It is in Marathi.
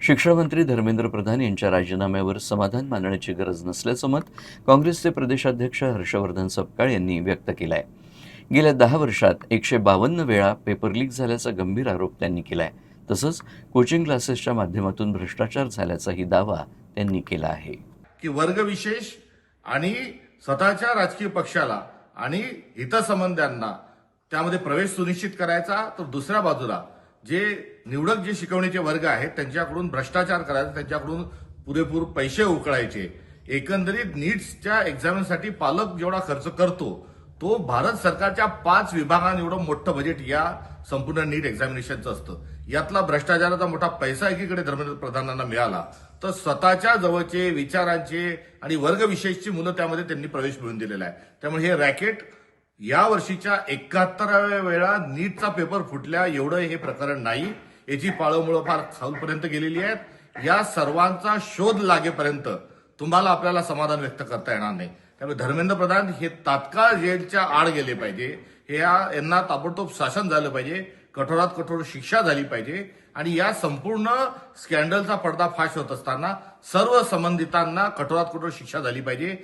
शिक्षण मंत्री धर्मेंद्र प्रधान यांच्या राजीनाम्यावर समाधान मानण्याची गरज नसल्याचं मत काँग्रेसचे प्रदेशाध्यक्ष हर्षवर्धन सपकाळ यांनी व्यक्त केलं आहे. गेल्या 10 वर्षात 152 वेळा पेपर लीक झाल्याचा गंभीर आरोप त्यांनी केला आहे. तसंच कोचिंग क्लासेसच्या माध्यमातून भ्रष्टाचार झाल्याचाही दावा त्यांनी केला आहे. की वर्गविशेष आणि स्वतःच्या राजकीय पक्षाला आणि हितसंबंधांना त्यामध्ये प्रवेश सुनिश्चित करायचा, तर दुसऱ्या बाजूला जे निवडक जे शिकवणीचे वर्ग आहेत त्यांच्याकडून भ्रष्टाचार करायचा, त्यांच्याकडून पुरेपूर पैसे उकळायचे. एकंदरीत नीट्सच्या एक्झामिनसाठी पालक जेवढा खर्च करतो तो भारत सरकारच्या 5 विभागांनी एवढं मोठं बजेट या संपूर्ण नीट एक्झामिनेशनचं असतं. यातला भ्रष्टाचाराचा मोठा पैसा एकीकडे धर्मेंद्र प्रधानांना मिळाला, तर स्वतःच्या जवळचे विचारांचे आणि वर्गविशेषची मुलं त्यामध्ये त्यांनी प्रवेश मिळवून दिलेला आहे. त्यामुळे हे रॅकेट या वर्षीच्या 71व्या वेळा नीटचा पेपर फुटल्या एवढं हे प्रकरण नाही. याची पाळंमुळं फार खालपर्यंत गेलेली आहेत. या सर्वांचा शोध लागेपर्यंत तुम्हाला आपल्याला समाधान व्यक्त करता येणार नाही. त्यामुळे धर्मेंद्र प्रधान हे तात्काळ जेलच्या आड गेले पाहिजे. यांना ताबडतोब शासन झालं पाहिजे, कठोरात कठोर शिक्षा झाली पाहिजे आणि या संपूर्ण स्कॅन्डलचा पर्दाफाश होत असताना सर्व संबंधितांना कठोरात कठोर शिक्षा झाली पाहिजे.